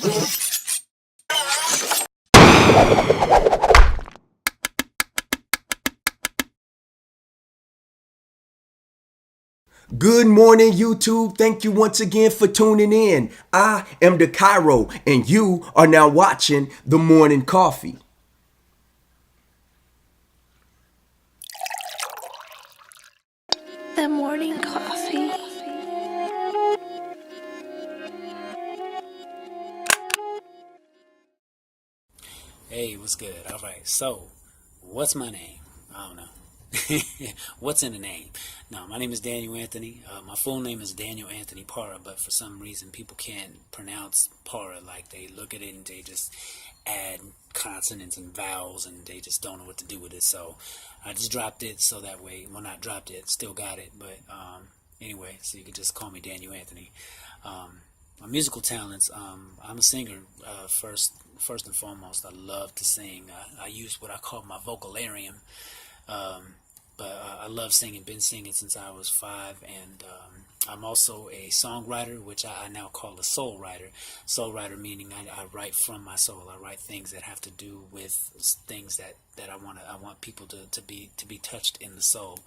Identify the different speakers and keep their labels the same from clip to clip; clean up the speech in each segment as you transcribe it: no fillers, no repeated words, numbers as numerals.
Speaker 1: Good morning, YouTube. Thank you once again for tuning in. I am the Cairo, and you are now watching the Morning Coffee.
Speaker 2: The morning coffee.
Speaker 3: Hey, what's good? All right, so what's my name? I don't know. What's in the name? No, my name is Daniel Anthony. My full name is Daniel Anthony Parra, but for some reason people can't pronounce Parra. Like they look at it and they just add consonants and vowels and they just don't know what to do with it. So I just dropped it so that way, well, not dropped it, still got it, but anyway, so you can just call me Daniel Anthony. My musical talents, I'm a singer, first and foremost. I love to sing. I use what I call my vocalarium, but I love singing, been singing since I was 5, and I'm also a songwriter, which I now call a soul writer. Soul writer meaning I write from my soul. I write things that have to do with things that I want people to be touched in the soul.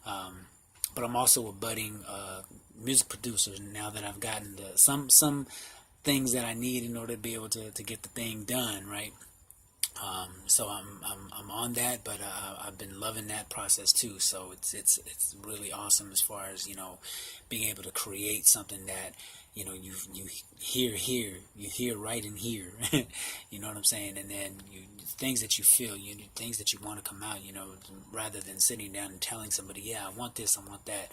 Speaker 3: But I'm also a budding music producer now that I've gotten some things that I need in order to be able to get the thing done, right? So I'm on that, but I've been loving that process too. So it's really awesome as far as being able to create something that you hear right in here. You know what I'm saying? And then things that you feel, things that you want to come out, rather than sitting down and telling somebody, yeah, I want this, I want that.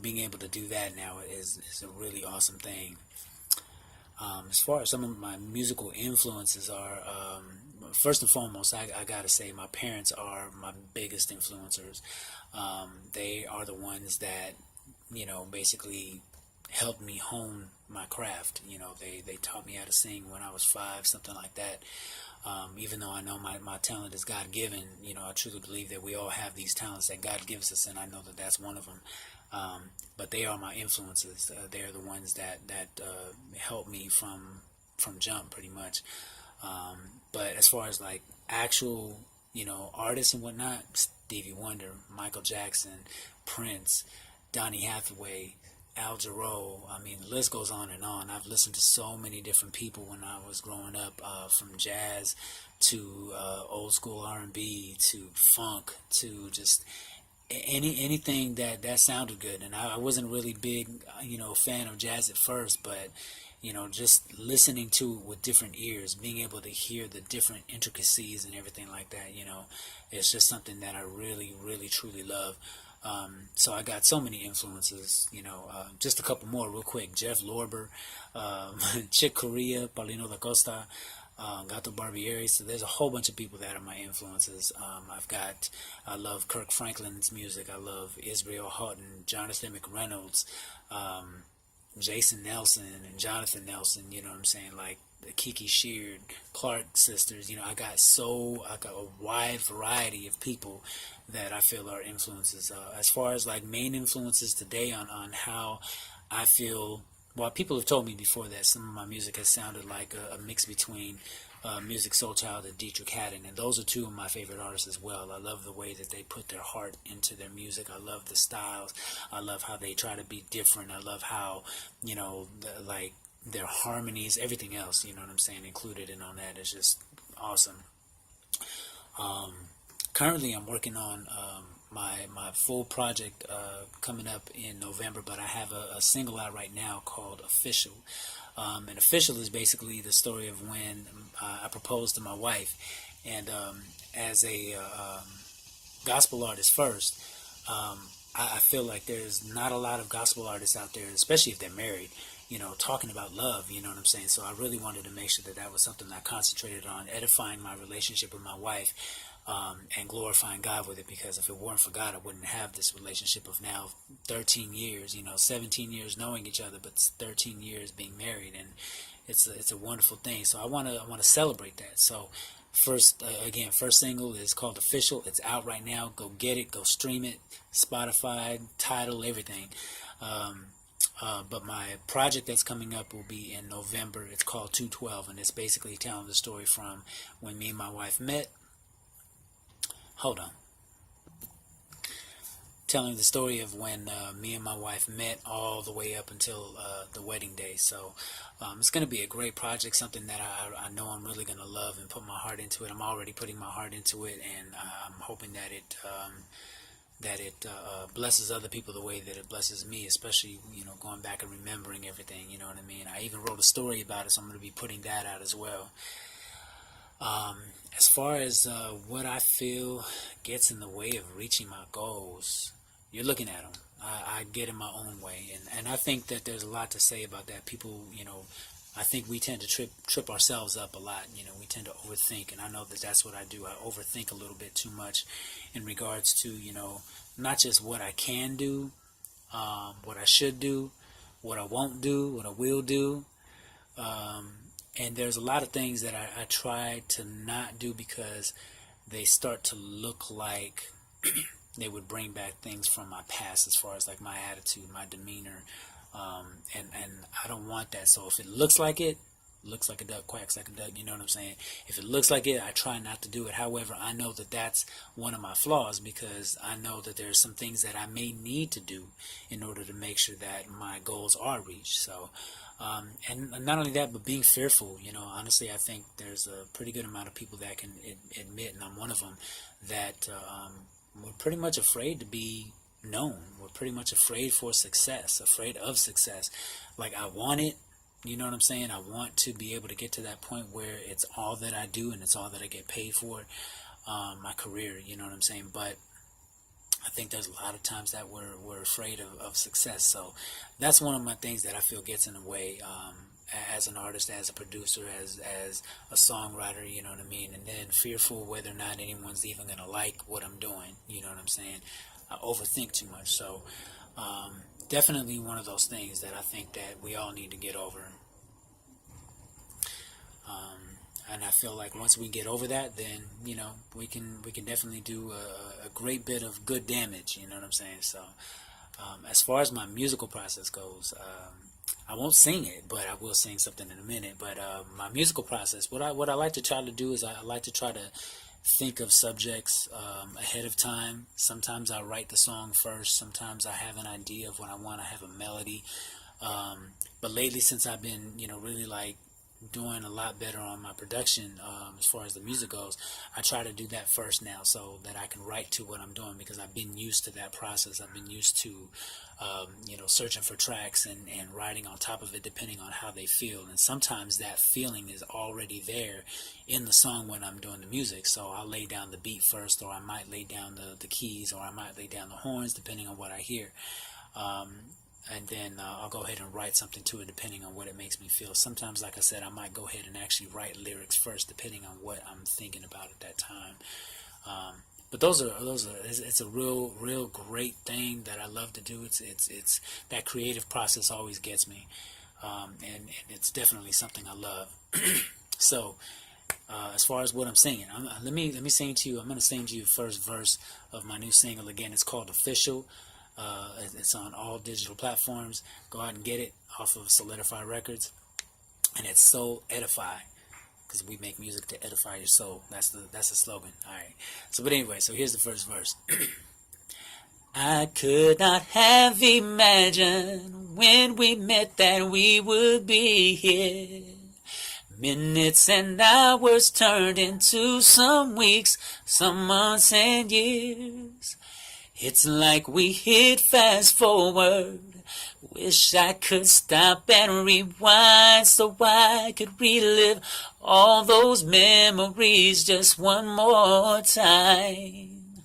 Speaker 3: Being able to do that now is a really awesome thing. As far as some of my musical influences are, first and foremost, I gotta say my parents are my biggest influencers. They are the ones that, basically helped me hone my craft. They taught me how to sing when I was 5, something like that. Even though I know my talent is God-given, I truly believe that we all have these talents that God gives us, and I know that that's one of them. But they are my influences. They are the ones that help me from jump, pretty much. But as far as like actual, artists and whatnot, Stevie Wonder, Michael Jackson, Prince, Donny Hathaway, Al Jarreau, I mean, the list goes on and on. I've listened to so many different people when I was growing up, from jazz to old school R&B to funk to just anything that sounded good. And I wasn't really big, fan of jazz at first, but just listening to it with different ears, being able to hear the different intricacies and everything like that, it's just something that I really, really, truly love. So I got so many influences, just a couple more real quick. Jeff Lorber, Chick Corea, Paulino da Costa, Gato Barbieri. So there's a whole bunch of people that are my influences. I love Kirk Franklin's music. I love Israel Houghton, Jonathan McReynolds, Jason Nelson and Jonathan Nelson, you know what I'm saying, like the Kiki Sheard, Clark sisters. I got a wide variety of people that I feel are influences. As far as like main influences today on how I feel, well, people have told me before that some of my music has sounded like a mix between Music Soul Child and Dietrich Haddon, and those are two of my favorite artists as well. I love the way that they put their heart into their music. I love the styles. I love how they try to be different. I love how, like their harmonies, everything else, you know what I'm saying, included in on that is just awesome. Currently, I'm working on my full project coming up in November, but I have a single out right now called Official. And Official is basically the story of when I proposed to my wife. And as a gospel artist first, I feel like there's not a lot of gospel artists out there, especially if they're married, talking about love, you know what I'm saying? So I really wanted to make sure that that was something I concentrated on, edifying my relationship with my wife, and glorifying God with it, because if it weren't for God, I wouldn't have this relationship of now 13 years, 17 years knowing each other, but 13 years being married, and it's a wonderful thing. So I want to celebrate that. So first single is called Official. It's out right now. Go get it. Go stream it. Spotify, Tidal, everything. But my project that's coming up will be in November. It's called 212, and it's basically telling the story from when me and my wife met. Hold on. Telling the story of when me and my wife met all the way up until the wedding day. So it's going to be a great project, something that I know I'm really going to love and put my heart into it. I'm already putting my heart into it, and I'm hoping that it blesses other people the way that it blesses me, especially, going back and remembering everything, you know what I mean? I even wrote a story about it, so I'm going to be putting that out as well. As far as what I feel gets in the way of reaching my goals, you're looking at them. I get in my own way, and I think that there's a lot to say about that. People, I think we tend to trip ourselves up a lot. We tend to overthink, and I know that that's what I do. I overthink a little bit too much in regards to, not just what I can do, what I should do, what I won't do, what I will do. And there's a lot of things that I try to not do because they start to look like they would bring back things from my past, as far as like my attitude, my demeanor, and I don't want that. So if it looks like a duck, quacks like a duck, you know what I'm saying? If it looks like it, I try not to do it. However, I know that that's one of my flaws, because I know that there's some things that I may need to do in order to make sure that my goals are reached. So, and not only that, but being fearful, honestly, I think there's a pretty good amount of people that can admit, and I'm one of them, that we're pretty much afraid to be known. We're pretty much afraid for success, afraid of success. Like, I want it, you know what I'm saying? I want to be able to get to that point where it's all that I do and it's all that I get paid for, my career, you know what I'm saying? But I think there's a lot of times that we're afraid of success. So that's one of my things that I feel gets in the way, as an artist, as a producer, as a songwriter, you know what I mean? And then fearful whether or not anyone's even going to like what I'm doing, you know what I'm saying? I overthink too much. So definitely one of those things that I think that we all need to get over. And I feel like once we get over that, then, we can definitely do a great bit of good damage, you know what I'm saying? So as far as my musical process goes, I won't sing it, but I will sing something in a minute. But my musical process, what I like to try to do is I like to try to think of subjects ahead of time. Sometimes I write the song first. Sometimes I have an idea of what I want. I have a melody. But lately, since I've been, really like doing a lot better on my production, as far as the music goes, I try to do that first now, so that I can write to what I'm doing, because I've been used to that process. I've been used to searching for tracks and writing on top of it, depending on how they feel. And sometimes that feeling is already there in the song when I'm doing the music. So I'll lay down the beat first, or I might lay down the keys, or I might lay down the horns, depending on what I hear. And then I'll go ahead and write something to it, depending on what it makes me feel. Sometimes, like I said, I might go ahead and actually write lyrics first, depending on what I'm thinking about at that time. But those are it's a real great thing that I love to do. It's that creative process always gets me, and it's definitely something I love. So as far as what I'm singing, let me sing to you. I'm going to sing to you the first verse of my new single. Again, it's called Official. It's on all digital platforms. Go out and get it off of Solidify Records, and it's Soul Edify, because we make music to edify your soul. That's the slogan. All right. So, but anyway, so here's the first verse. I could not have imagined when we met that we would be here. Minutes and hours turned into some weeks, some months and years. It's like we hit fast forward. Wish I could stop and rewind so I could relive all those memories just one more time.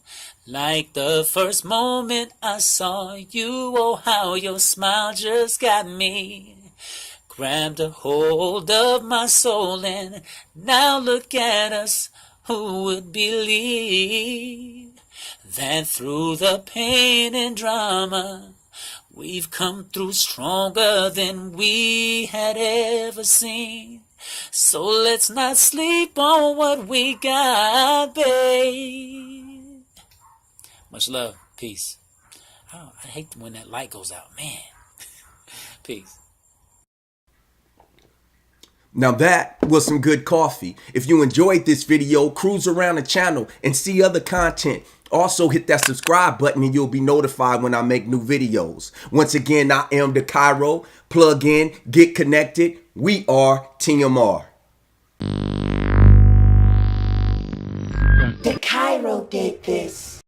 Speaker 3: Like the first moment I saw you, oh how your smile just got me. Grabbed a hold of my soul, and now look at us, who would believe that through the pain and drama we've come through stronger than we had ever seen. So let's not sleep on what we got, babe. Much love. Peace. I hate when that light goes out, man. Peace.
Speaker 1: Now that was some good coffee. If you enjoyed this video, cruise around the channel and see other content. Also hit that subscribe button and you'll be notified when I make new videos. Once again, I am the Cairo. Plug in, get connected. We are TMR.
Speaker 2: The Cairo did this.